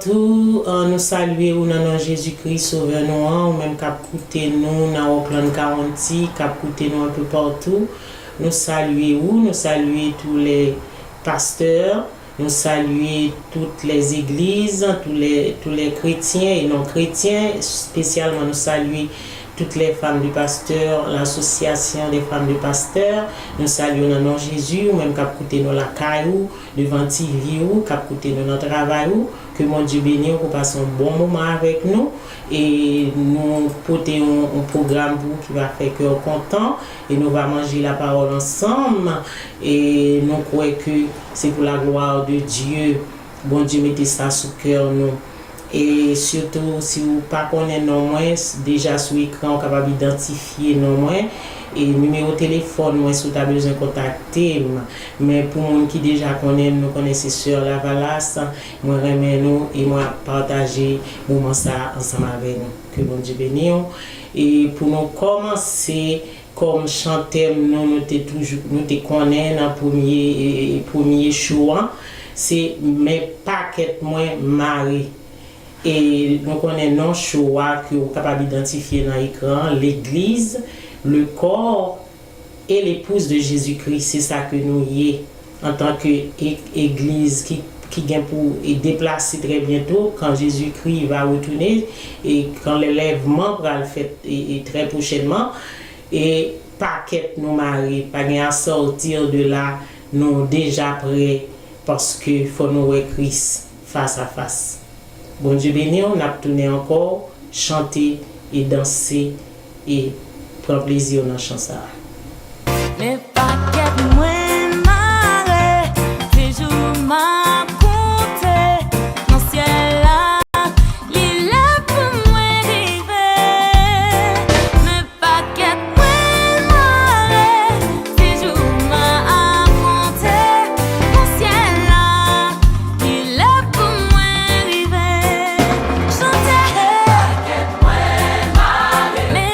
partout, nous saluons dans Jésus-Christ Sauveur nous, ou même cap coûter nous dans Auckland County, cap coûter nous un peu partout. Nous saluons tous les pasteurs, nous saluons toutes les églises, tous les chrétiens et non chrétiens, spécialement nous saluons toutes les femmes de pasteurs, l'association des femmes de pasteurs. Nous saluons dans nom Jésus, ou même cap coûter nous la caillou, devant TV ou cap coûter nous notre travail ou que mon Dieu bénisse pour passer un bon moment avec nous et nous porter un programme pour qui va faire cœur content et nous va manger la parole ensemble et nous croyons que c'est pour la gloire de Dieu. Bon Dieu mettez ça sous cœur nous. Et surtout, si vous ne connaissez pas non moins, déjà sur l'écran, vous êtes capable d'identifier non moins. Et numéro de téléphone, moi, si vous avez besoin de contacter. Mais pour les gens qui déjà connaissent, nous connaissons Sœur Lavalas, moi, remets nous et moi, partager le moment ça ensemble avec nous. Que bon Dieu bénisse. Et pour nous commencer, comme chanter, nous te connaissons dans le premier choix, c'est mes paquets moins mariés. Et nous connaissons non choix que vous êtes capable d'identifier dans l'écran, l'église, le corps et l'épouse de Jésus-Christ. C'est ça que nous y est en tant qu'église qui vient pour déplacer très bientôt quand Jésus-Christ va retourner et quand l'élèvement va le faire et très prochainement. Et paquet nous mariés, pas à sortir de là, nous déjà prêts parce qu'il faut nous voir Christ face à face. Bon Dieu béni, on a tourné encore, chanter et danser et prendre plaisir dans la chanson. Les paquets moins marrés, toujours m'a compté, mon ciel là, il est pour moi river. Les paquets moins marrés, toujours m'a compté, mon ciel là, il est pour moi river. Chantez les paquets moins marrés,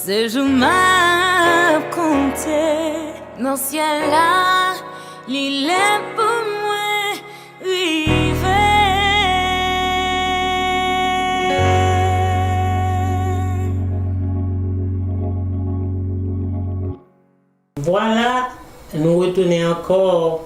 ce jour m'a compté dans le ciel là, l'île est pour moi rivé. Voilà, nous retournons encore.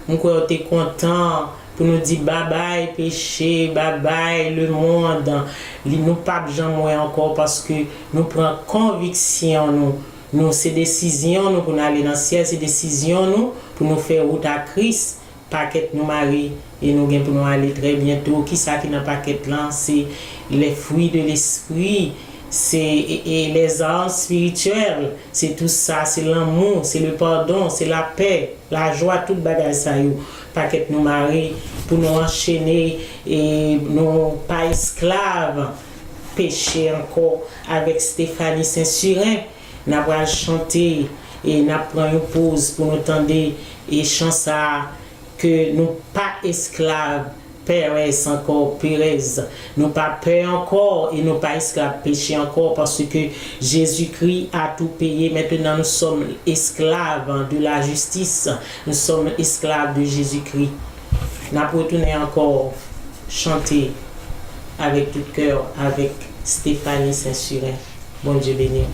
Nous sommes contents pour nous dire bye bye péché, bye bye le monde. Nous pas jamais encore parce que nous prenons conviction nous ces décisions nous pour aller dans le ciel, ces décisions nous pour nous faire route à Christ, paquet nous marie et nous gain pour nous aller très bientôt. Qui ça qui dans paquet là, c'est les fruits de l'esprit. Et les arts spirituels, c'est tout ça, c'est l'amour, c'est le pardon, c'est la paix, la joie, tout le bagage ça y est. Pas que nous marier pour nous enchaîner et nous pas esclaves, pécher encore avec Stéphanie Saint-Surin. Nous allons chanter et nous prenons une pause pour nous tendre et chanter que nous pas esclaves. Pérez encore, Pérez, nous pas peur encore et nous pas esclaves péché encore parce que Jésus-Christ a tout payé. Maintenant nous sommes esclaves de la justice, nous sommes esclaves de Jésus-Christ. Nous retourner encore chanter avec tout cœur avec Stéphanie Saint-Surin. Bon Dieu béni.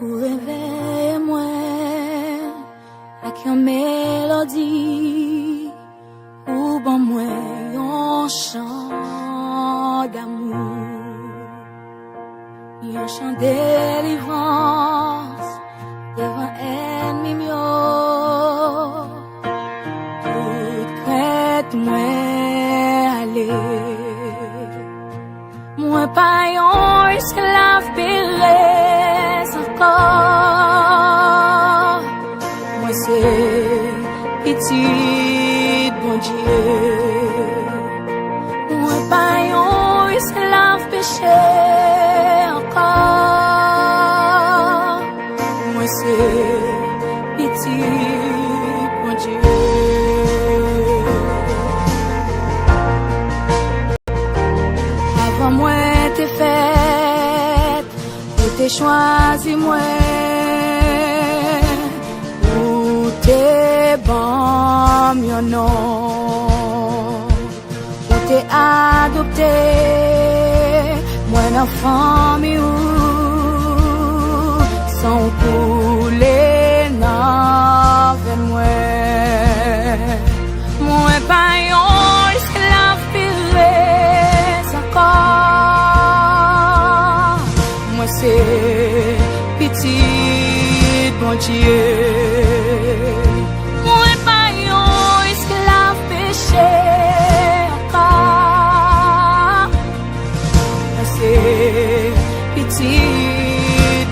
Réveille-moi avec une mélodie ou bon moi un chant d'amour, un chant de délivrance devant ennemi mio. Toute crête moi aller, moi pas un esclave péré. Moi c'est petit bon Dieu, moi pas un esclave péché encore. Moi c'est petit bon Dieu. Avant moi t'es faite, t'es choisi moi. T'es bon, mon nom. T'es adopté, moi l'enfant mieux. Sans couler, non, moi. Moi, pas un esclave piré, encore. Moi, c'est petit, bon Dieu.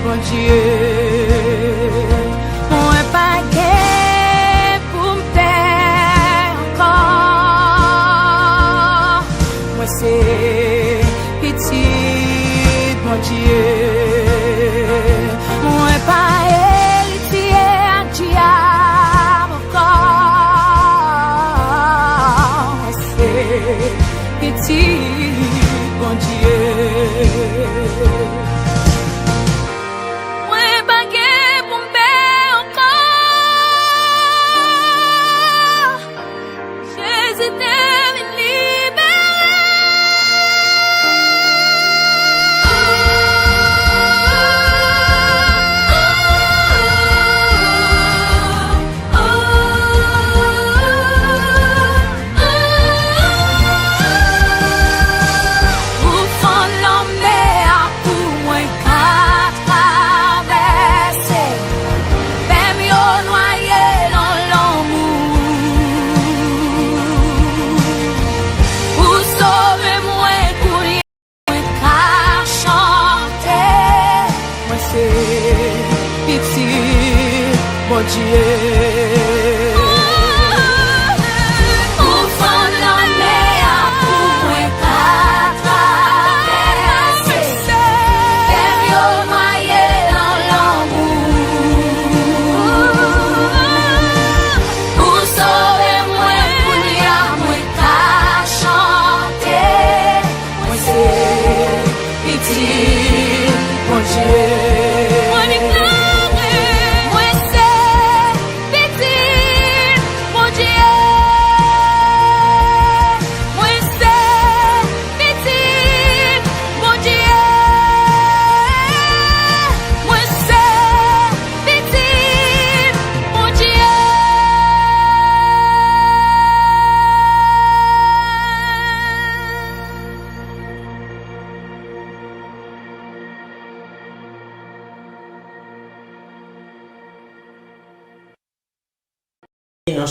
Bon Dieu, moi pas pour me faire encore. Moi c'est petit, bon Dieu. Moi pas héritier à diable encore. Moi c'est petit, bon Dieu. Au fond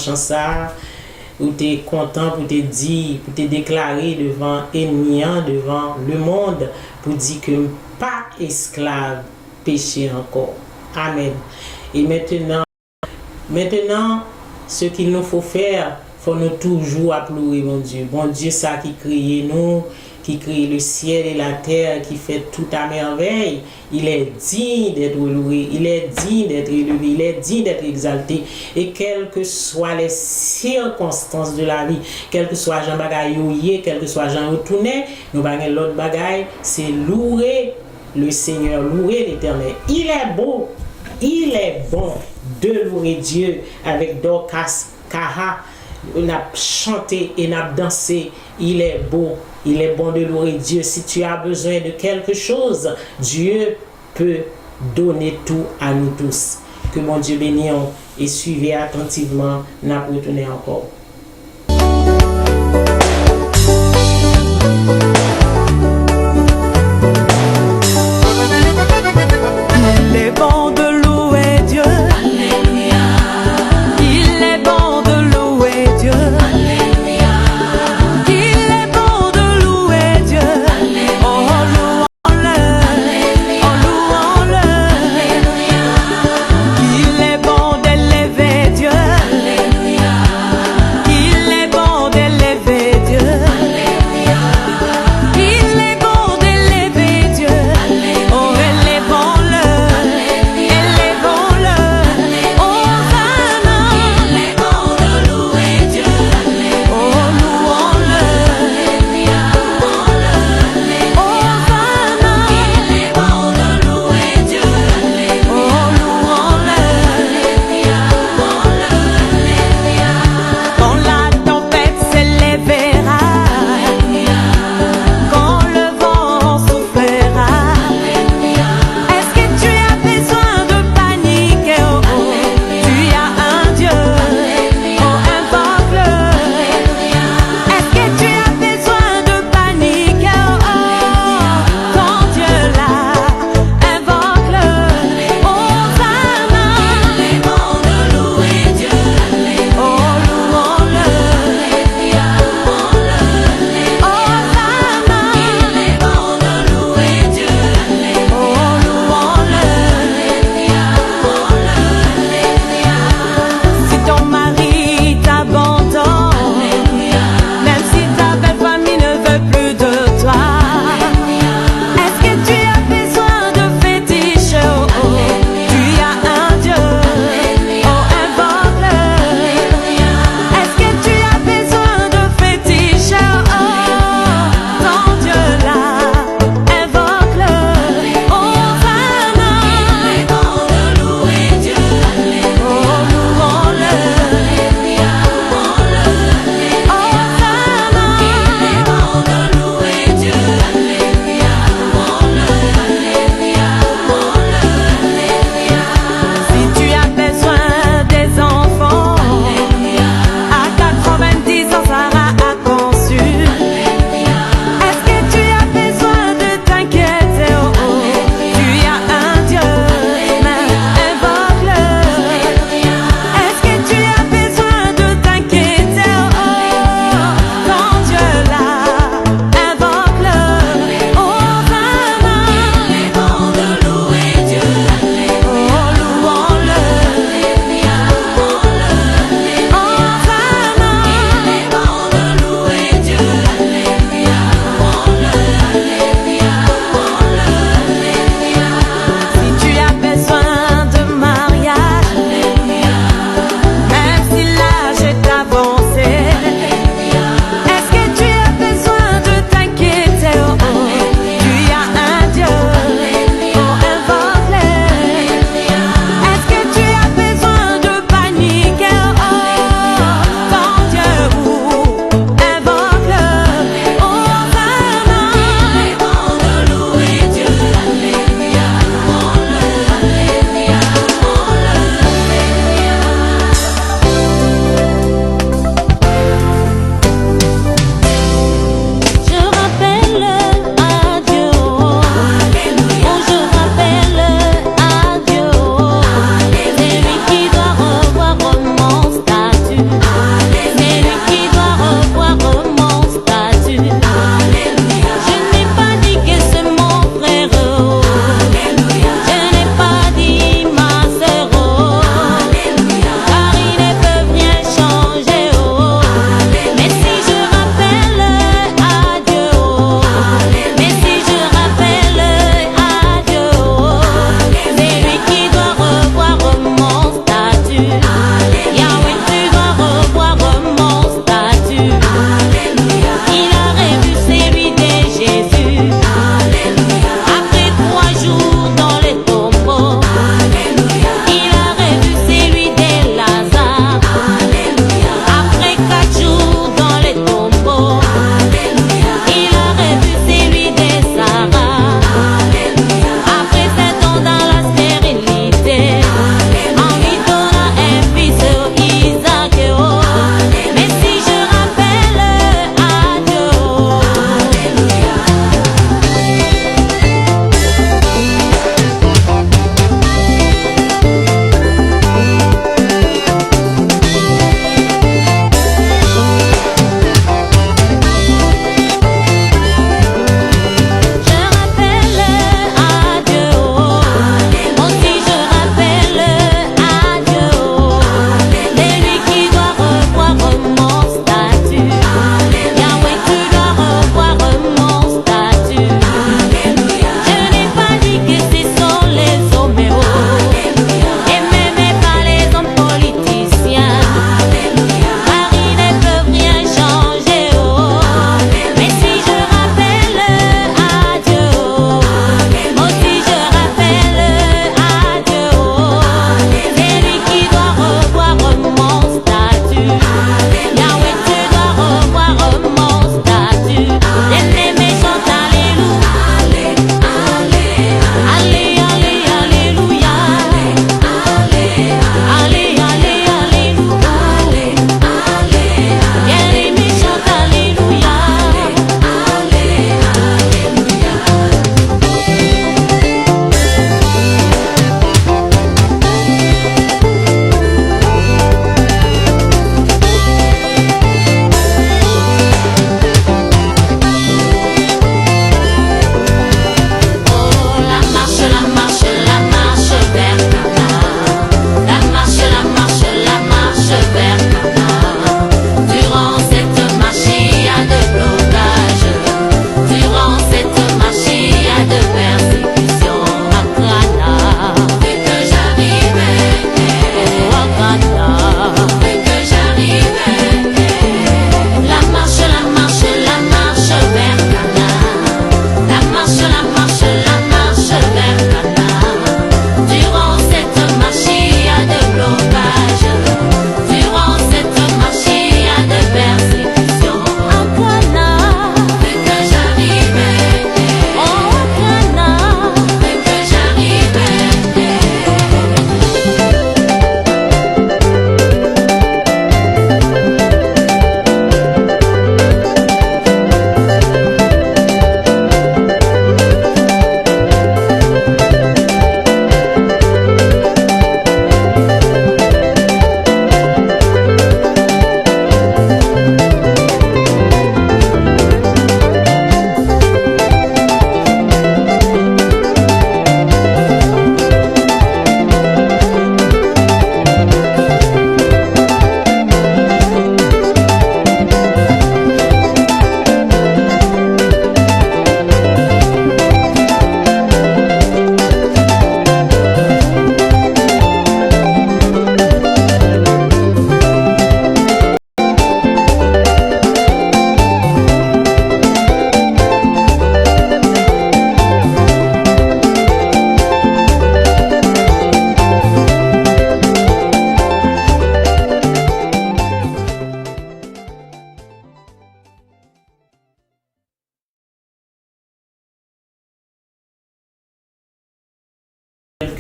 dimanche ça, où tu es content pour te dire, pour te déclarer devant ennemi, devant le monde, pour dire que pas esclave péché encore. Amen. Et maintenant, ce qu'il nous faut faire, faut nous toujours applaudir mon Dieu. Bon Dieu, ça qui crée nous, qui crée le ciel et la terre, qui fait tout à merveille. Il est digne d'être loué, il est digne d'être élevé, il est digne d'être exalté. Et quelles que soient les circonstances de la vie, quel que soit Jean Bagaille, quel que soit Jean retourné, nous avons l'autre bagaille, c'est louer le Seigneur, louer l'Éternel. Il est beau, il est bon de louer Dieu avec Dorcas, Kaha. On a chanté et on a dansé. Il est beau, il est bon de louer Dieu. Si tu as besoin de quelque chose, Dieu peut donner tout à nous tous. Que mon Dieu bénisse et suivez attentivement. N'a retourné encore. Il est bon de louer Dieu. Alléluia. Il est bon de louer Dieu. Alléluia. Il est bon de louer Dieu. Alléluia. Oh, louons-le. Alléluia. Oh, louons-le. Alléluia. Il est bon d'élever Dieu. Alléluia.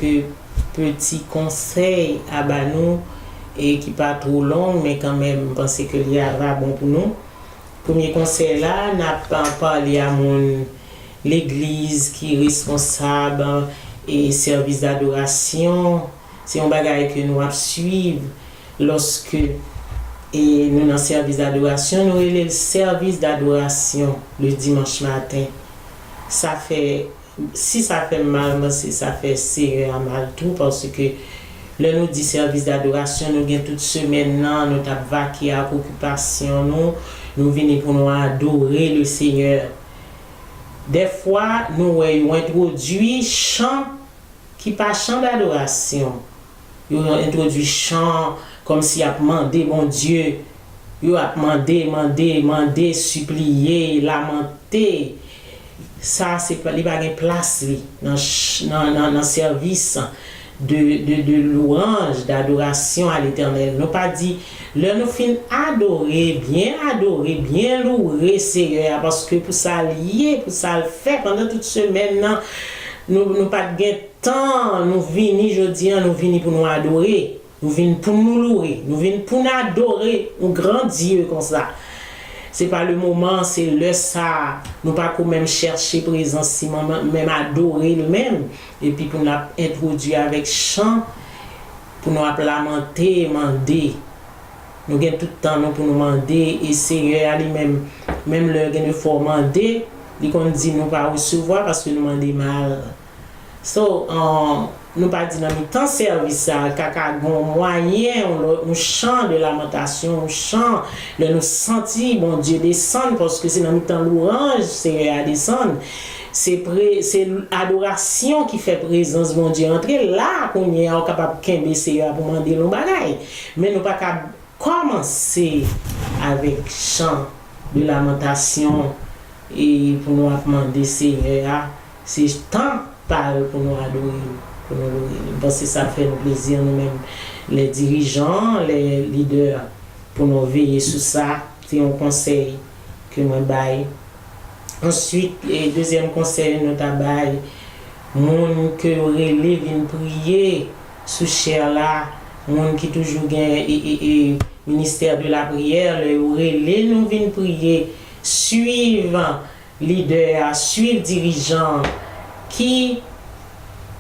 quelques petits conseils à nous et qui pas trop long, mais quand même, je pense que il va bon pour nous. Premier conseil là, n'a pas parlé à l'église qui est responsable et service d'adoration. C'est un bagage que nous suivre lorsque et nous dans le service d'adoration, nous avons le service d'adoration le dimanche matin. Ça fait, si ça fait mal, ça fait sérieux à mal tout parce que là nous dit service d'adoration, nous avons toute semaine là, nous avons vaqué à occupation, nous venons pour nous adorer le Seigneur. Des fois, nous avons introduit chant qui pas chant d'adoration. Nous avons introduit chant comme si a demandé mon Dieu, il a demandé, supplier, lamenter. Ça c'est pas, il pas de place dans le service de louange, d'adoration à l'Éternel. Nous pas dit, là nous fin adorer, bien louer Seigneur, parce que pour ça lier, pour ça le faire pendant toute semaine, nous pas de temps, nous venons jeudi, nous venons pour nous adorer. Nous venons pour nous louer, nous venons pour nous adorer un grand Dieu comme ça. C'est pas le moment, c'est le ça. Nous pas quand même chercher présence, même adorer le même. Et puis pour nous introduire avec chant, pour nous lamenter, demander. Nous avons tout le temps pour nous demander, et Seigneur lui-même, même le gain faut demander, il dit nous pas recevoir parce que nous demandons mal. So, nous pas dit dans le temps service à bon moyen on chant de lamentation, on chant de nous sentir bon Dieu descendre parce que c'est dans le temps louange c'est à descendre, c'est adoration qui fait présence bon Dieu entrer là qu'on est capable de Seigneur pour demander nos bagailles, mais nous pas capable commencer avec chant de lamentation et pour nous demander Seigneur c'est temps parle pour nous adorer. Parce que ça fait nous plaisir nous-mêmes, les dirigeants, les leaders, pour nous veiller sur ça. C'est un conseil que nous baille. Ensuite, le deuxième conseil nous baille, moun que relève viennent prier sous chair là, moun qui toujours gagne ministère de la prière, le relève nous viennent prier, suivre leader, suivre dirigeant qui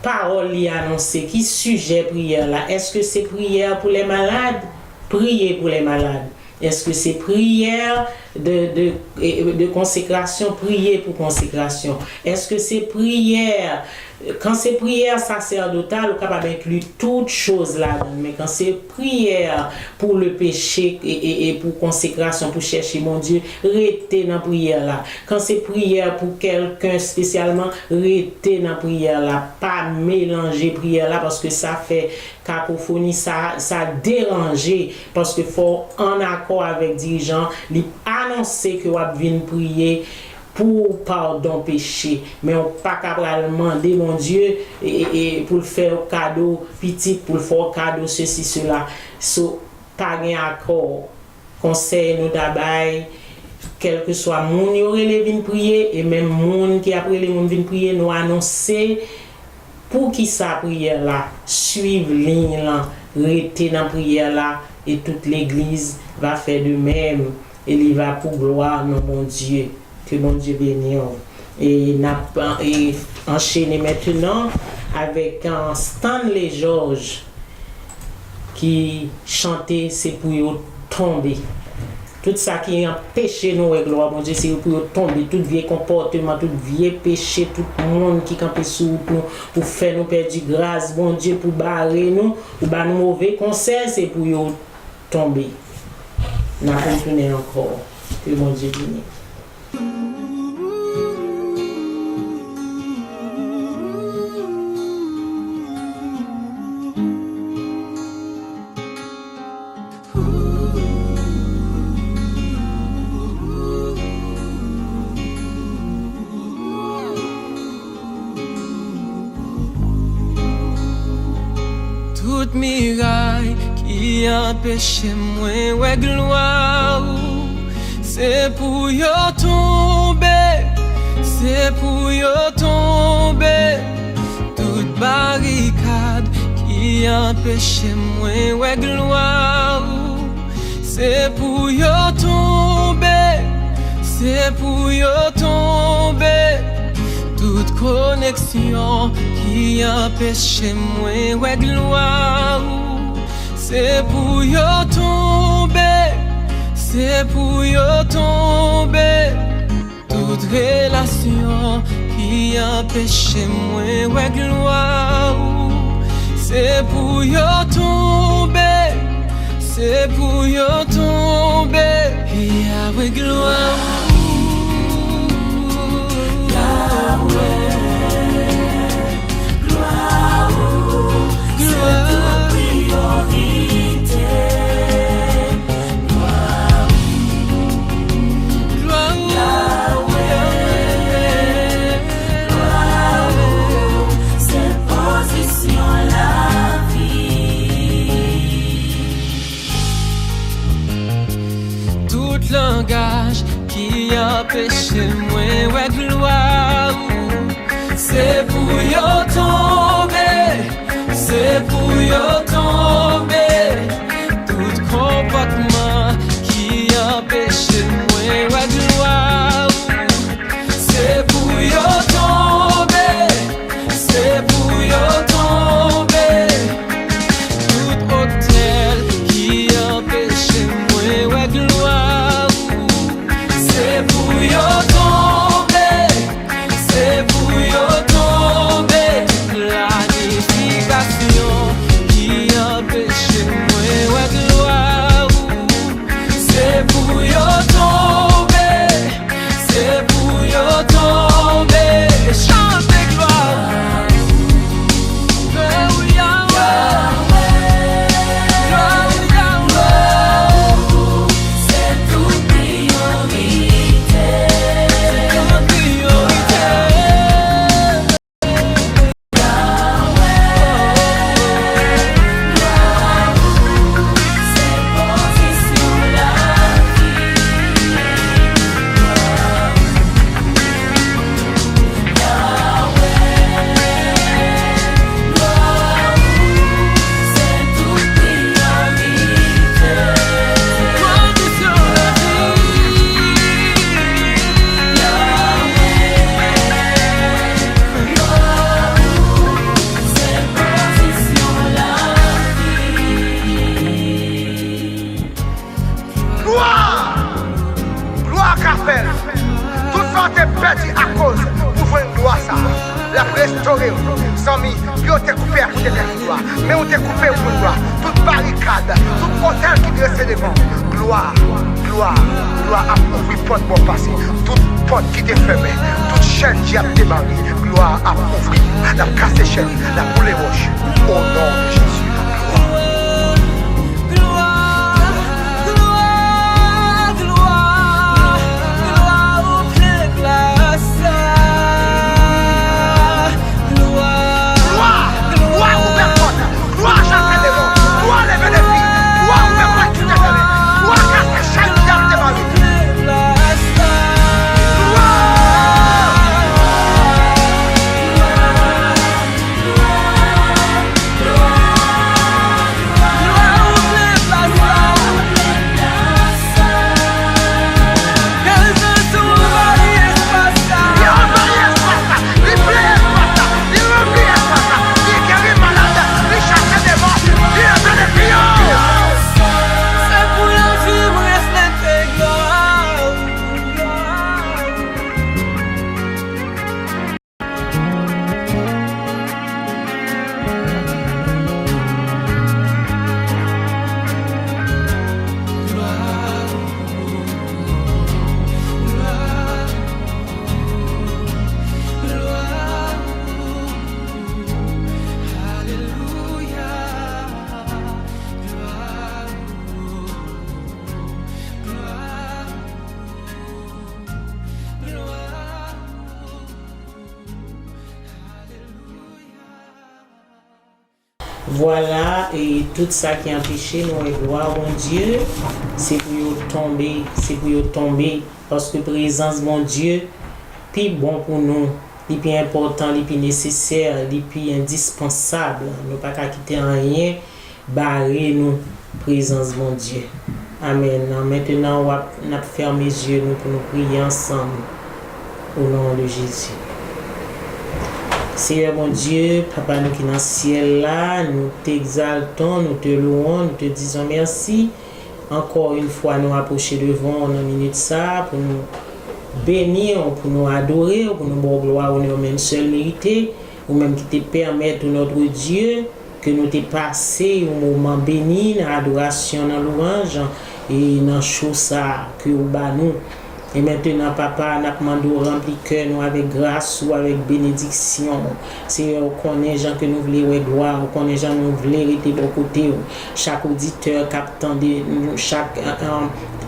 parole y annoncée, qui sujet prière là? Est-ce que c'est prière pour les malades? Prier pour les malades. Est-ce que c'est prière de consécration? Prier pour consécration. Est-ce que c'est prière? Quand c'est prière sacerdotale, on est capable d'inclure toutes choses là. Mais quand c'est prière pour le péché et pour consécration, pour chercher mon Dieu, restez dans la prière là. Quand c'est prière pour quelqu'un spécialement, restez dans la prière là. Pas mélanger prière là parce que ça fait cacophonie, ça dérange. Parce que faut en accord avec dirigeant, lui annoncer que vous venez prier pour pardon péché, mais on pas capable demander mon Dieu et pour le faire cadeau petit, pour le faire cadeau ceci cela. So pas gain accord. Conseil nous d'abord quel que soit moun yo relé vinn prier et même moun qui après les moun vinn prier nous annoncer pour qui sa prière là, suivre ligne là, rester dans prière là et toute l'église va faire de même et il va pour gloire non mon Dieu. Que mon Dieu bénisse. Et enchaîner maintenant avec un Stanley George qui chantait c'est pour tomber. Tout ça qui empêche nous avec gloire mon Dieu c'est pour tomber, tout vieux comportement, tout vieux péché, tout le monde qui campe sous nous pour faire nous perdre grâce, bon Dieu pour barrer nous, ou ba nous mauvais conseil c'est pour tomber. N'a continué encore. Que mon Dieu bénisse. Toute miraille qui empêche moi ouais gloire c'est pour yo tomber, c'est pour yo tomber toute barricade empêche moi ouais gloire c'est pour yo tomber c'est pour yo tomber toute connexion qui empêche moi ouais gloire c'est pour yo tomber c'est pour yo tomber toute relation qui empêche moi ouais gloire c'est pour yo tomber c'est pour yo tomber et avec gloire langage qui empêche moi ouais gloire c'est pour yo tomber c'est pour yo tomber tout comportement qui empêche moi ouais gloire c'est pour yo tomber c'est pour yo tomber tout hôtel qui empêche moi ouais gloire c'est pour yo tomber, c'est pour yo tomber. Planification qui empêche moi ouais gloire. C'est pour yo tomber, c'est pour yo tomber. Chante gloire. Mais on t'a coupé pour gloire, toute barricade, tout hôtel qui dressait devant. Gloire, gloire, gloire a ouvert porte pour passer. Toute porte qui était fermée, toute chaîne qui a démarré. Gloire a ouvert, la casse chaîne, la boule roche. Au nom de Jésus. Voilà, et tout ça qui empêche nous et gloire mon Dieu, c'est pour tomber, parce que présence mon Dieu, puis bon pour nous, les plus importants, les plus nécessaires, les plus indispensables. Nous pas qu'à quitter rien, barrer nous présence mon Dieu. Amen. Maintenant, on va fermer les yeux nous pour nous prier ensemble au nom de Jésus. Seigneur mon Dieu, Papa nous qui dans le ciel là, nous t'exaltons, nous te louons, nous te disons merci. Encore une fois, nous approcher devant dans minute ça pour nous bénir, pour nous adorer, pour nous donner gloire au même seul mérité, ou même qui te permettre notre Dieu que nous te passer un moment béni dans l'adoration, dans louange et dans chose ça que nous nous. Et maintenant, Papa, nous demandons remplir cœur nous avec grâce ou avec bénédiction. C'est on connaît gens que nous voulons gloire, on connaît gens nous voulons rester bon côté. Chaque auditeur qui attendait nous, chaque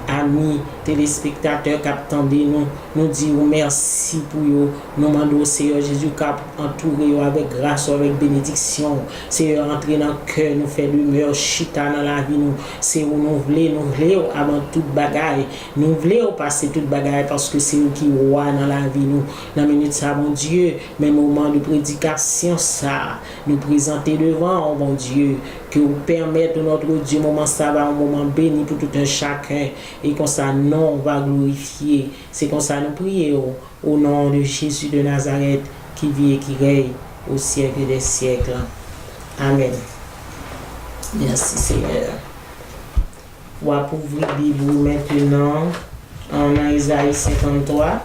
ami, téléspectateur qui attendait nous, nous disons merci pour eux. Nous demandons au Seigneur Jésus qui entouré avec grâce ou avec bénédiction. Seigneur, entrer dans le cœur, nous faire l'humeur, chita dans la vie. C'est où nous voulons avant toute bagaille. Nous voulons passer toute bagaille parce que c'est nous qui roi dans la vie nous. Dans la minute ça, mon Dieu, même moment de prédication ça, nous présenter devant, oh mon Dieu, que vous permettez notre Dieu, moment ça va un moment béni pour tout un chacun et comme ça, non, on va glorifier. C'est comme ça nous prions au nom de Jésus de Nazareth qui vit et qui règne au siècle des siècles. Amen. Merci Seigneur. On va ouvrir la Bible maintenant en Isaïe 53,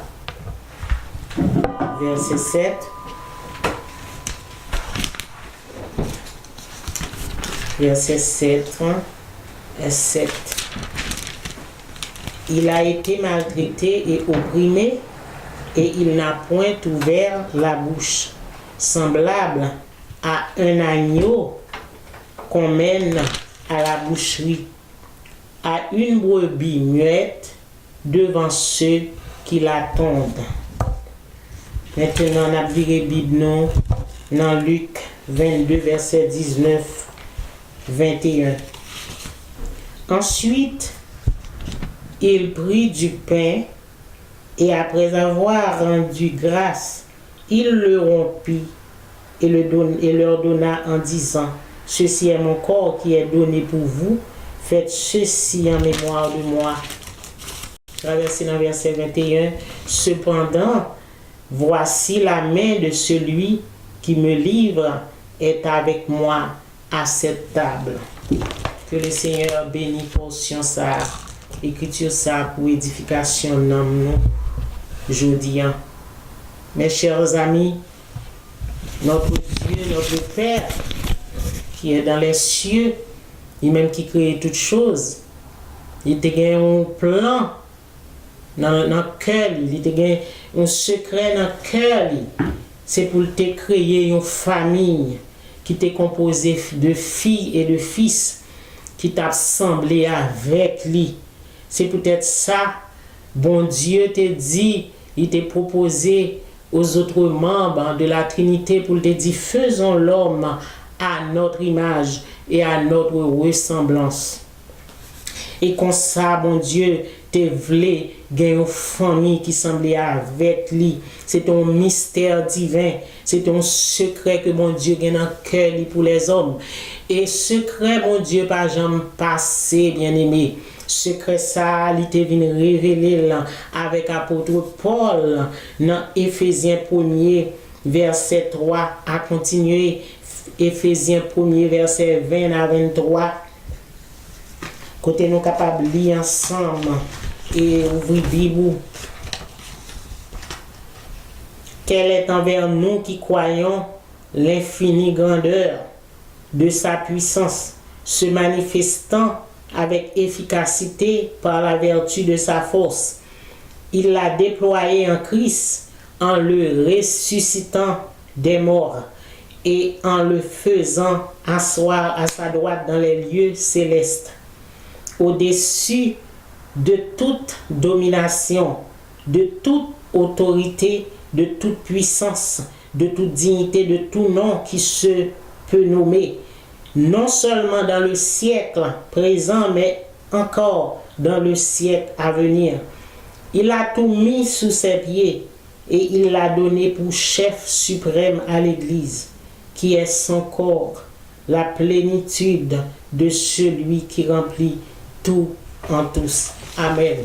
verset 7. Verset 7 et 7. Il a été maltraité et opprimé, et il n'a point ouvert la bouche, semblable à un agneau qu'on mène à la boucherie, à une brebis muette devant ceux qui l'attendent. Maintenant, on a viré Bible dans Luc 22, verset 19, 21. Ensuite, il prit du pain et après avoir rendu grâce, il le rompit et leur donna en disant, ceci est mon corps qui est donné pour vous, faites ceci en mémoire de moi. Traversé dans verset 21, cependant, voici la main de celui qui me livre est avec moi à cette table. Que le Seigneur bénisse portion ça, écriture ça pour édification dans nous aujourd'hui. Mes chers amis, notre Dieu, notre Père, qui est dans les cieux, lui-même qui crée toutes choses, il te gagne un plan dans le cœur, il te gagne un secret dans le cœur. C'est pour te créer une famille qui t'est composée de filles et de fils qui t'a assemblé avec lui. C'est peut-être ça, bon Dieu te dit, il t'a proposé aux autres membres de la Trinité pour te dire, faisons l'homme à notre image et à notre ressemblance. Et comme ça, bon Dieu, te voulait gagner une famille qui semblait avec lui. C'est un mystère divin. C'est un secret que mon Dieu gagne dans le cœur pour les hommes. Et secret, mon Dieu, pas jamais passé, bien-aimé. Secret ça, il te venu révéler là, avec l'apôtre Paul dans Éphésiens 1er, verset 3 à continuer. Éphésiens 1er, verset 20 à 23. Côté nous capables de lire ensemble et ouvrir Bible. Quelle est envers nous qui croyons l'infinie grandeur de sa puissance, se manifestant avec efficacité par la vertu de sa force. Il l'a déployé en Christ en le ressuscitant des morts et en le faisant asseoir à sa droite dans les lieux célestes, au-dessus de toute domination, de toute autorité, de toute puissance, de toute dignité, de tout nom qui se peut nommer, non seulement dans le siècle présent, mais encore dans le siècle à venir. Il a tout mis sous ses pieds et il l'a donné pour chef suprême à l'Église, qui est son corps, la plénitude de celui qui remplit tout en tous. Amen.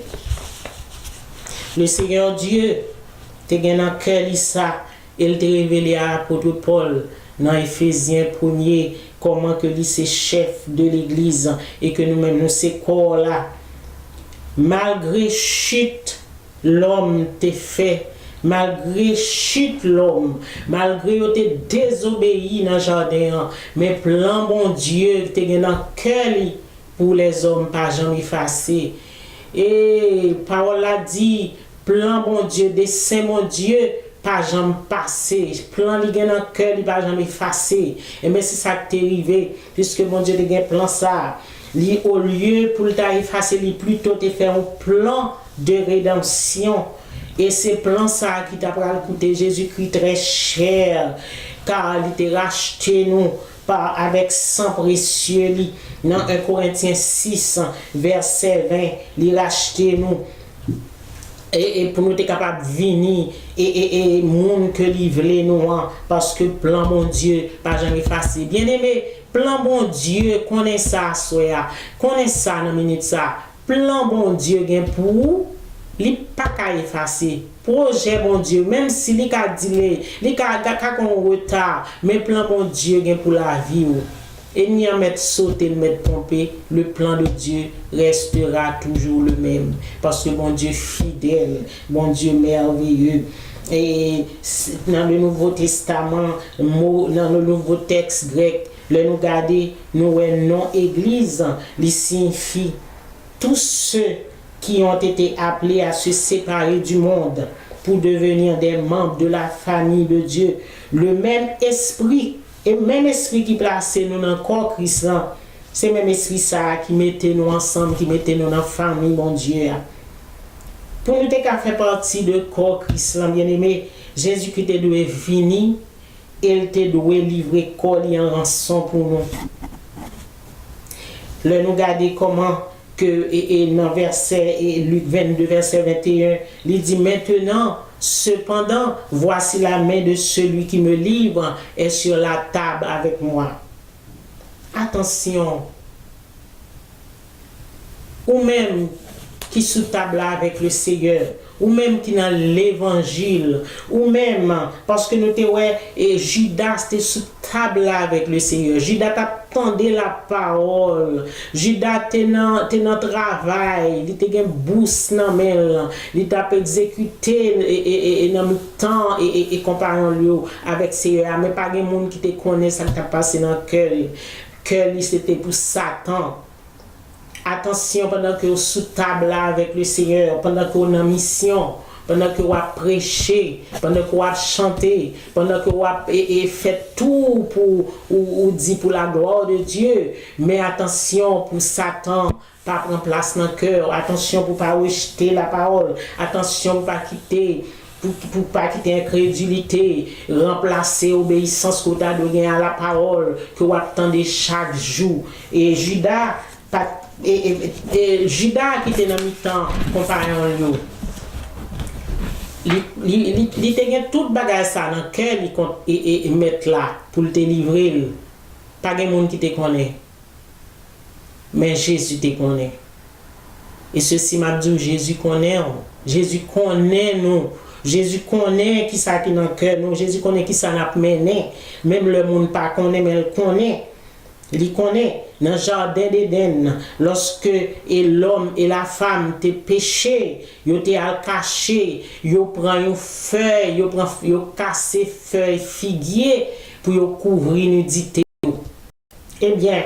Le Seigneur Dieu te gen dans cœur ça, il te révélé à l'apôtre Paul dans Éphésiens 1er comment que lui c'est chef de l'église et que nous-mêmes nous c'est corps là. Malgré chute, l'homme te fait, malgré chute l'homme, malgré que tu désobéi dans le jardin, mais plan bon Dieu te gen dans cœur pour les hommes pas jamais effacé. Et parole a dit plan bon Dieu, dessein mon Dieu, pas jamais passé. Plan li gen dans cœur, li pas jamais effacé. Et mais c'est ça qui t'est arrivé, puisque mon Dieu te gen plan ça. Li au lieu pour t'a effacer, li plutôt te faire un plan de rédemption. Et c'est plan ça qui t'a coûté Jésus-Christ très cher, car il t'a racheté nous avec sang précieux. Dans 1 Corinthiens 6, verset 20, il racheté nous. Et pour nous être capable de venir et monde que livrer nous parce que plan mon Dieu pas jamais facile. Bien aimé, plan bon Dieu connaît ça soya, connaît ça dans minute ça. Plan bon Dieu gain pour li pas qu'à effacer. Projet bon Dieu même si li ka dilé, li ka kon retard, mais plan bon Dieu gain pour la vie ou. Et ni à mettre sauter, mettre pomper, le plan de Dieu restera toujours le même. Parce que mon Dieu fidèle, mon Dieu merveilleux. Et dans le Nouveau Testament, dans le nouveau texte grec, nous garder, nous non église, il signifie tous ceux qui ont été appelés à se séparer du monde pour devenir des membres de la famille de Dieu. Le même esprit. Et même esprit qui place nous dans le corps Christ, c'est même esprit ça qui mettait nous ensemble, qui mettait nous dans la famille, mon Dieu. Pour nous faire partie de corps Christ, bien aimé, Jésus-Christ doit venir, il doit livrer corps en rançon pour nous. Là, nous regardons comment que dans verset Luc 22, verset 21, il dit maintenant. Cependant, voici la main de celui qui me livre est sur la table avec moi. Attention. Ou même qui sous table avec le Seigneur, ou même qui dans l'évangile, ou même parce que nous et Judas était sous table avec le Seigneur. Judas attendait la parole. Judas était dans travail, il était en bourse dans main, il t'a exécuté et dans le temps et comparant avec Seigneur, mais pas de monde qui te connaît ça qui t'a passé dans le cœur. Cœur c'était pour Satan. Attention pendant que vous sous table avec le Seigneur, pendant que vous en mission, pendant que vous prêchez, pendant que vous chantez, pendant que vous faites tout pour dire pour la gloire de Dieu. Mais attention pour Satan, pas prendre place dans le cœur. Attention pour pas rejeter la parole. Attention pour pas quitter. Pour pas quitter incrédulité, remplacer obéissance que vous avez donnée à la parole que vous attendez chaque jour. Et Judas, Judas qui était dans le temps comparé à lui. Il était tout bagage ça dans le cœur et mettre là pour te livrer. Pas de monde qui te connaît. Mais Jésus te connaît. Et ceci m'a dit Jésus connaît. Jésus connaît nous. Jésus connaît qui ça qui dans le cœur nous. Jésus connaît qui ça n'a mené. Même le monde pas connaît mais il connaît. Il connaît dans le jardin d'Éden, lorsque l'homme et la femme te péché, ils te caché, ils prennent une feuille, ils cassent feuille figuier pour couvrir nudité. Eh bien,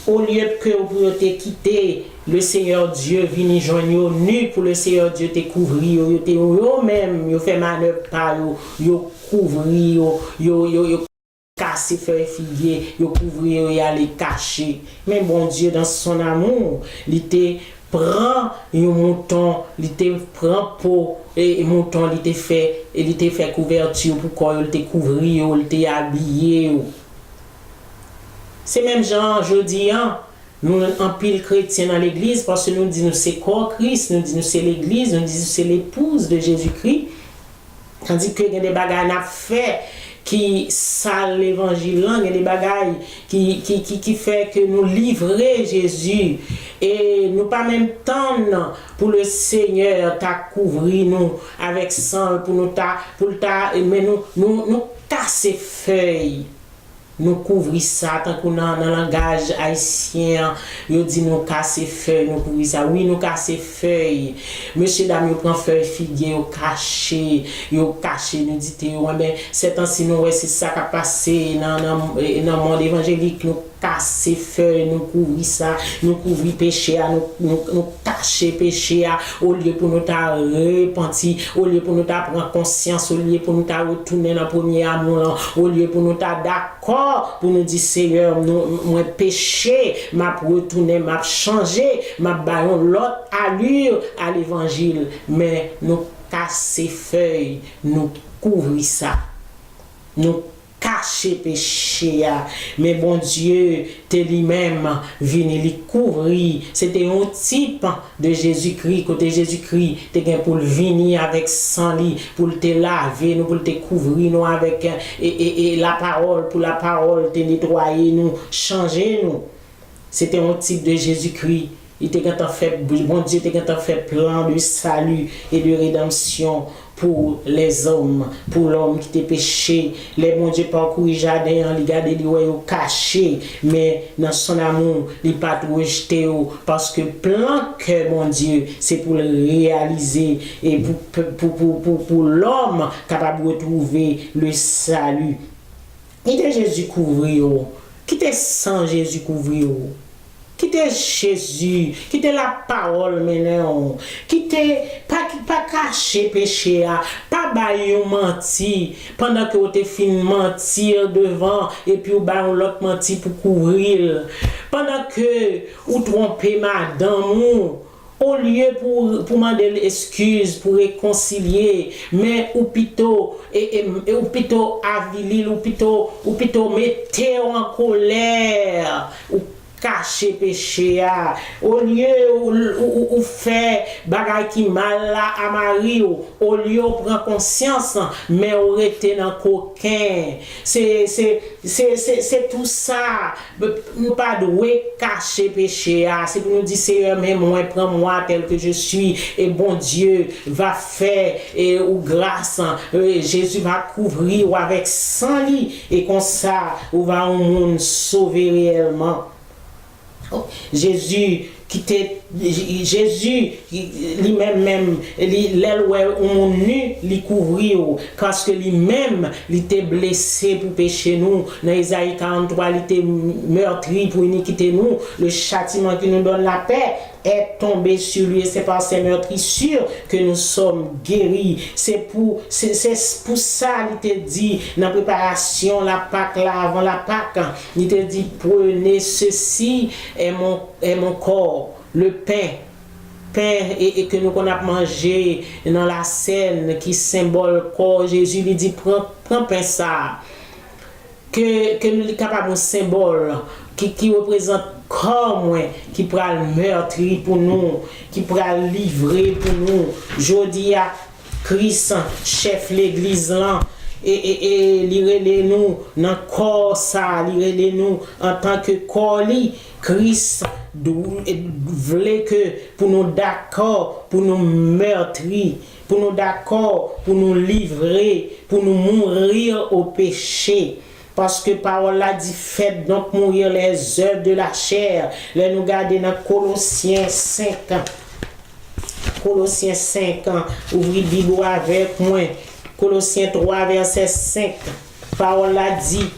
au lieu que vous te quitter, le Seigneur Dieu vient joindre nu pour le Seigneur Dieu te couvrir, vous même, vous fait manœuvre par vous couvrir, vous casser feuille figuier, yo couvrir et aller cacher. Mais bon Dieu dans son amour, il te prend un mouton, il te prend pour et mouton il te fait couverture pour quoi il te couvrir, il te habiller. C'est même genre jodi Nous, en pile chrétien dans l'église, parce que nous disons c'est corps Christ, nous disons c'est l'église, nous disons c'est l'épouse de Jésus-Christ. Tandis que il y a des bagages à faire qui sale l'évangile, il y a des bagages qui fait que nous livrer Jésus et nous pas même temps pour le Seigneur t'a couvrir nous avec sang mais nous casser feuilles. Nous couvrons ça tant qu'on a dans le langage haïtien, nous dit nous casser feuilles, nous couvrons ça. Oui, nous casser feuilles. Monsieur dame, nous prend feuille figuier, nous caché, nous dit mais c'est ainsi nous c'est ça qui a passé dans le monde évangélique, nous casser feuilles, nous couvrir ça, nous couvrir péché, nous cacher péché au lieu pour nous repentir, au lieu pour nous prendre conscience, au lieu pour nous retourner dans le premier amour, au lieu pour nous d'accord pour nous dire Seigneur, moi péché, m'a retourner, m'a changé, m'a baillon l'autre allure à l'évangile, mais nous casser feuilles, nous couvrir ça, nous cacher péché, mais bon Dieu, t'es lui-même venu les couvrir. C'était un type de Jésus-Christ, côté Jésus-Christ, t'es pour venir avec sang lit, pour te laver, nous pour te couvrir nous avec et la parole, pour la parole, te nettoyer nous, changer nous. C'était un type de Jésus-Christ. Il était quand fait, bon Dieu, était quand fait plan de salut et de rédemption pour les hommes, pour l'homme qui était péché. Les bon Dieu parcouru le jardin, il garde les ouais caché, mais dans son amour, il pas tout rejeté parce que plan que mon Dieu, c'est pour le réaliser et pour l'homme capable de retrouver le salut. Qui était Jésus couvrir? Qui était sans Jésus couvrir? Qui était Jésus, qui était la parole maintenant, qui était pas caché péché, pas bailler menti pendant que vous êtes fin mentir devant et puis vous baillez l'autre menti pour couvrir. Pendant que vous trompez madame au lieu pour demander l'excuse, pour réconcilier, mais ou plutôt avilir, ou plutôt mettez en colère, ou cacher péché au lieu ou faire bagay qui mal là à Marie au lieu prendre conscience mais on rester dans coquin c'est tout ça nous pas doué cacher péché c'est pour nous dire Seigneur mais moi prends-moi tel que je suis et bon Dieu va faire et ou grâce Jésus va couvrir ou avec sang lit et comme ça on va au monde sauver réellement. Jésus lui-même l'aile on nu li couvrir parce que lui-même il était blessé pour pécher nous dans Isaïe 43 il était meurtri pour iniquité nous le châtiment qui nous donne la paix est tombé sur lui et c'est par ses meurtrissures que nous sommes guéris. C'est pour ça il te dit dans la préparation la Pâque là avant la Pâque il te dit prenez ceci est mon corps le pain et que nous qu'on a mangé dans la scène qui symbole corps Jésus lui dit prends pain ça que nous sommes capables de symbole qui représente corps qui pourra le meurtrir pour nous qui pourra livrer pour nous jodi à Christ chef l'église là et lirez nous dans corps ça lirez nous en tant que corps Christ voulait que pour nous d'accord pour nous meurtrir pour nous d'accord pour nous livrer pour nous mourir au péché. Parce que parole là dit faites donc mourir les œuvres de la chair. Là nous garder dans Colossiens 5 ans. Colossiens 5 ans. Ouvrez Bible avec moi. Colossiens 3 verset 5. Parole là dit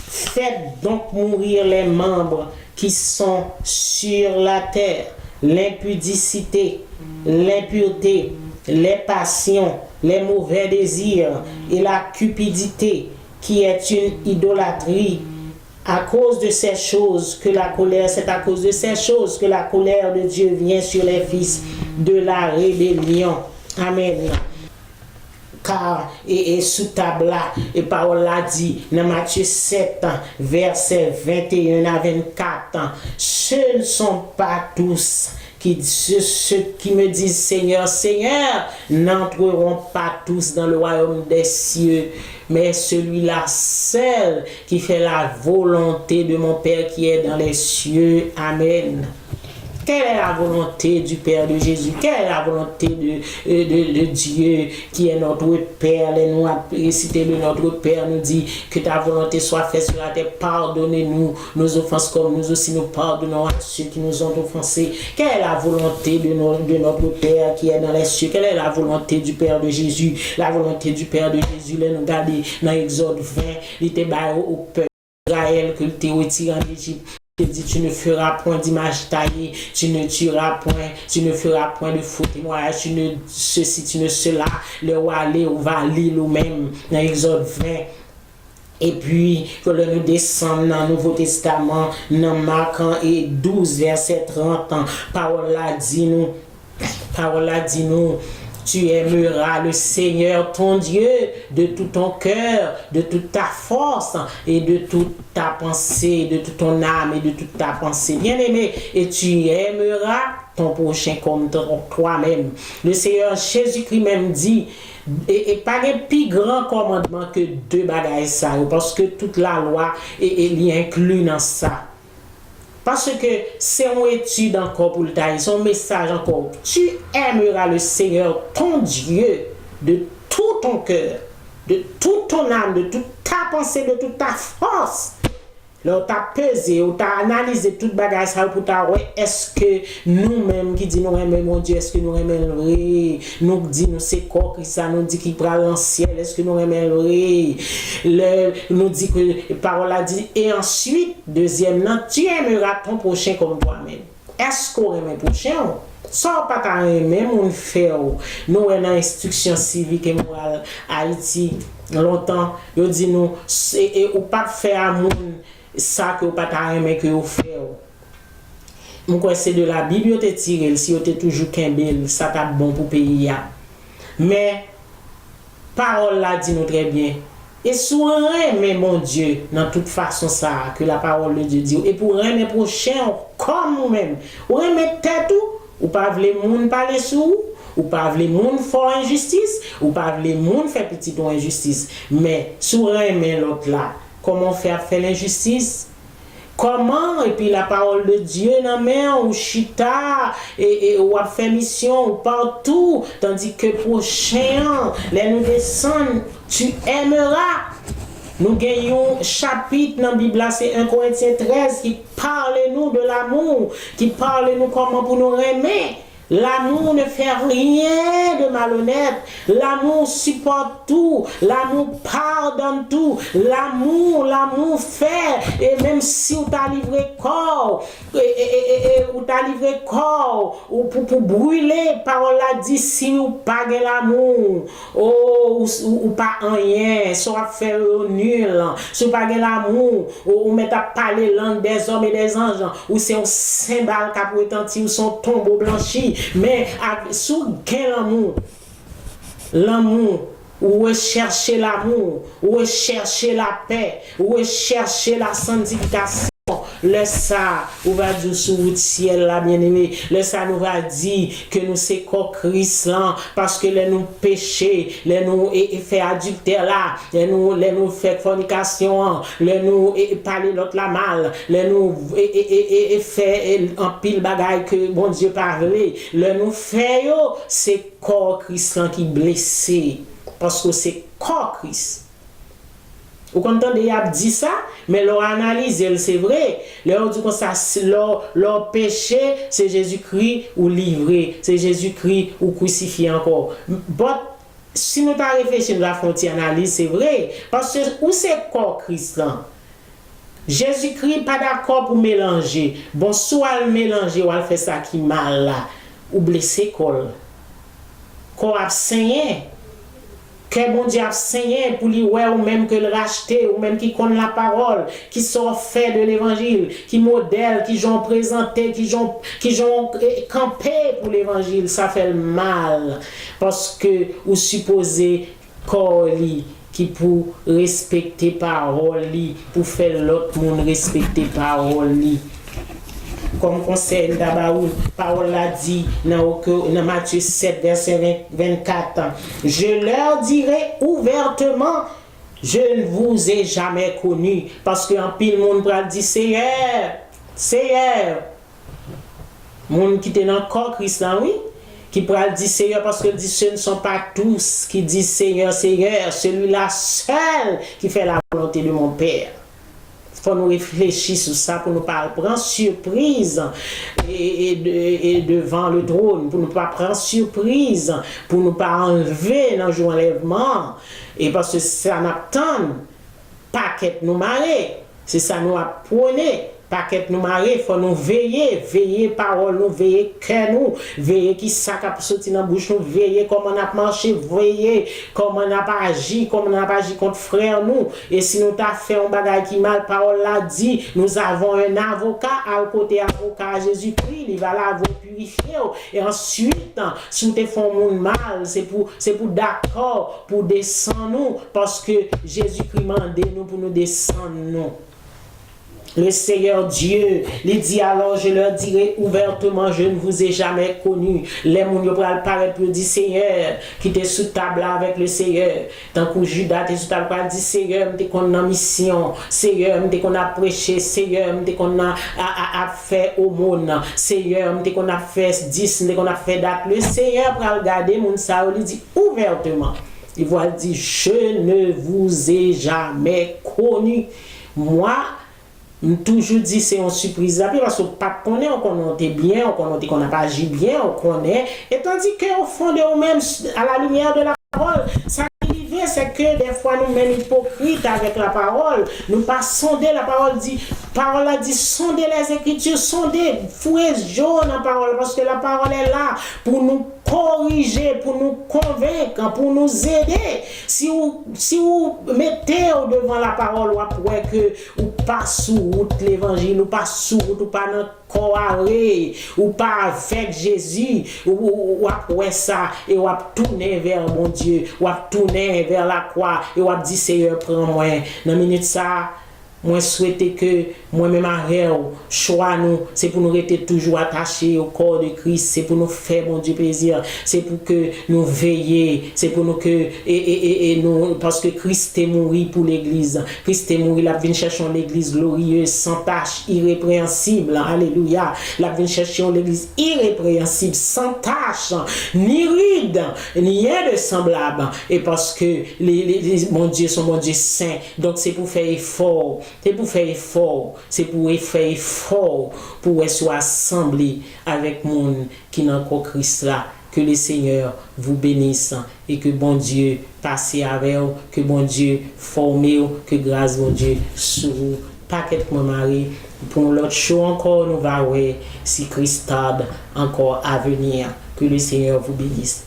faites donc mourir les membres qui sont sur la terre, l'impudicité, l'impureté, les passions, les mauvais désirs et la cupidité qui est une idolâtrie. À cause de ces choses que la colère, c'est à cause de ces choses que la colère de Dieu vient sur les fils de la rébellion. Amen. car et sous table là et parole là dit dans Matthieu 7 verset 21 à 24 ce ne sont pas tous ceux qui me disent Seigneur Seigneur n'entreront pas tous dans le royaume des cieux mais celui-là seul qui fait la volonté de mon Père qui est dans les cieux. Amen. Quelle est la volonté du Père de Jésus? Quelle est la volonté de Dieu qui est notre Père? Les nous a récité de notre Père nous dit que ta volonté soit faite sur la terre. Pardonnez-nous nos offenses comme nous aussi nous pardonnons à ceux qui nous ont offensés. Quelle est la volonté de notre Père qui est dans les cieux? Quelle est la volonté du Père de Jésus? La volonté du Père de Jésus, là nous garder dans Exode 20, il était au peuple d'Israël que tu retiré en Égypte. Il dit tu ne feras point d'image taillée, tu ne tueras point, tu ne feras point de faux témoignage, tu ne ceci, tu ne cela, le roi aller ou va lire nous-mêmes dans Exode 20. Et puis, que nous descendons dans le Nouveau Testament, dans Marc 12, verset 30, parole là dit nous, tu aimeras le Seigneur ton Dieu de tout ton cœur, de toute ta force et de toute ta pensée, de toute ton âme et de toute ta pensée. Bien-aimé, et tu aimeras ton prochain comme toi-même. Le Seigneur Jésus-Christ même dit, et pas un plus grand commandement que deux bagages ça, parce que toute la loi est inclus dans ça. Parce que c'est une étude encore pour le taille, son message encore. Tu aimeras le Seigneur, ton Dieu, de tout ton cœur, de toute ton âme, de toute ta pensée, de toute ta force. Là, tu as pesé, ou tu as analysé toute bagage ça pour ta ouais, est-ce que nous-mêmes qui disons nous aimons mon Dieu, est-ce que nous aimons vrai? Nous disons nous c'est quoi Christ ça nous dit qu'il prend dans le ciel, est-ce que nous aimons vrai? Nous dit que la parole a dit et ensuite deuxièmement tu aimeras ton prochain comme toi-même. Est-ce qu'on aime le prochain? Ça pas ta aimer mon frère. Nous dans instruction civique et morale Haïti longtemps, yo dit nous et ou pas faire à moun ça que ou pas ta aimer que ou faire. Mon quoi c'est de la Bible te tirer si tu toujours kembel ça t'a bon pour pays ya. Mais parole là dit nous très bien. Et soyez aimer mon Dieu dans toute façon ça que la parole de Dieu dit et pour aimer prochain comme nous-mêmes. Ou aimer tête ou pas vle moun parler sous ou pas vle moun faire injustice ou pas vle moun faire petit ton injustice mais sur aimer l'autre là comment faire l'injustice comment et puis la parole de Dieu dans main ou chita et ou a fait mission partout tandis que prochain les nous descendent tu aimeras. Nous gagnons chapitre dans la Bible, c'est 1 Corinthiens 13 qui parle nous de l'amour, qui parle nous comment pour nous aimer. L'amour ne fait rien de malhonnête. L'amour supporte tout. L'amour pardonne tout. L'amour fait. Et même si on t'a livré corps, ou t'a livré corps, ou pour brûler, parole a dit si ou pas l'amour, ou pas rien, soit fait nul. Si ou pas l'amour, ou met à parler langue des hommes et des anges, ou c'est un cymbale qui a retenti ou son tombeau blanchi. Mais sous quel l'amour, ou chercher l'amour, ou chercher la paix, ou chercher la sanctification. Le ça, on va dire sous le ciel là, bien-aimé. Le ça nous va dire que nous c'est quoi Christ là, parce que les nous péchés, les nous fait adultère là, les nous fait fornication, les nous parler l'autre la mal, les nous fait un pile bagaille que bon Dieu parlait, les nous fait yo, c'est corps Christ là qui blessé, parce que c'est corps Christ. Vous comprenez, il a dit ça, mais leur analyse, c'est vrai. Leur dit que ça, leur péché, c'est Jésus-Christ ou livré, c'est Jésus-Christ ou crucifié encore. But, si nous avons réfléchi à la frontière analyse, c'est vrai. Parce que où c'est quoi Christ là? Jésus-Christ pas d'accord pour mélanger. Bon, soit le mélanger ou elle fait ça qui mal là, ou blessé col. Qu'on a saigné. Que bon Dieu a saigné pour lui ouais ou même que le racheter ou même qui connaît la parole, qui sont faits de l'évangile, qui modèle, qui ont présenté, qui ont campé pour l'évangile, ça fait le mal parce que vous supposez corps li qui pour respecter parole li, pour faire l'autre monde respecter parole li. Comme conseil d'Abaoul, parole l'a dit dans Matthieu 7, verset 24. Je leur dirai ouvertement, je ne vous ai jamais connu. Parce qu'en pile, monde va dire Seigneur. Monde qui est dans le corps Christ, oui, qui pourra dire Seigneur, parce que dit ce ne sont pas tous qui disent Seigneur, Seigneur, celui-là seul qui fait la volonté de mon Père. Il faut nous réfléchir sur ça pour ne pas prendre surprise et devant le trône, pour ne pas prendre surprise, pour ne pas enlever dans le jour enlèvement. Et parce que ça n'attend pas qu'être nous marrer, c'est ça nous apprenait. Pas qu'être nous marrer, il faut nous veiller parole, nous veiller cœur, nous veiller qui ça qui a sorti dans la bouche, nous veiller comment on a marché, veiller comment on a pas agi, comment on a pas agi contre frère nous. Et si nous t'a fait un bagage qui mal, parole l'a dit, nous avons un avocat à côté avocat Jésus-Christ, il va la purifier. Et ensuite, si nous te font monde mal, c'est pour d'accord, pour descendre nous, parce que Jésus-Christ m'a demandé nous pour nous descendre nous. Le Seigneur Dieu, il dit alors, je leur dirai ouvertement, je ne vous ai jamais connu. Les gens qui paraître pour dire Seigneur, qui était sous table avec le Seigneur. Tant que Judas était sous table, il dit Seigneur, je qu'on a mission. Seigneur, je qu'on a prêché. Seigneur, je qu'on a fait au monde. Seigneur, je qu'on a fait 10, je qu'on a fait date. Le Seigneur, pour regarder, il dit ouvertement. Il va dire, je ne vous ai jamais connu. Moi, toujours dit c'est une surprise parce qu'on pas connaît, on connaît bien, on connaît qu'on n'a pas agi bien, on connaît. Et tandis qu'au fond de nous-mêmes, à la lumière de la parole, ça arrive, c'est que des fois nous mêmes hypocrites avec la parole, nous pas sonder la parole a dit sonder les Écritures, sonder, fouet jaune la parole, parce que la parole est là pour nous corriger, pour nous convaincre, pour nous aider. Si vous mettez devant la parole, vous pouvez que vous pas sous route l'évangile, ou pas sous route, ou pas dans coraré, ou pas avec Jésus, ou après ça, et ou tourner vers mon Dieu, ou tourner vers la croix, et ou dire Seigneur, prends-moi. Dans minute ça, moi souhaiter que moi-même avec choix nous, c'est pour nous rester toujours attachés au corps de Christ, c'est pour nous faire mon Dieu plaisir, c'est pour que nous veiller, c'est pour nous que et nous parce que Christ est mort pour l'église. Christ est mort, il a venu chercher l'église glorieuse, sans tache, irrépréhensible. Alléluia. Il a venu chercher l'église irrépréhensible, sans tache, ni rude, ni rien de semblable. Et parce que mon Dieu sont mon Dieu saint. Donc c'est pour faire effort. C'est pour faire effort, c'est pour faire effort pour être assemblé avec monde qui n'a encore Christ là. Que le Seigneur vous bénisse et que bon Dieu passe avec vous, que bon Dieu forme vous, que grâce bon Dieu sur vous. Paquet mon mari, pour l'autre show encore nous va voir si Christ tarde encore à venir. Que le Seigneur vous bénisse.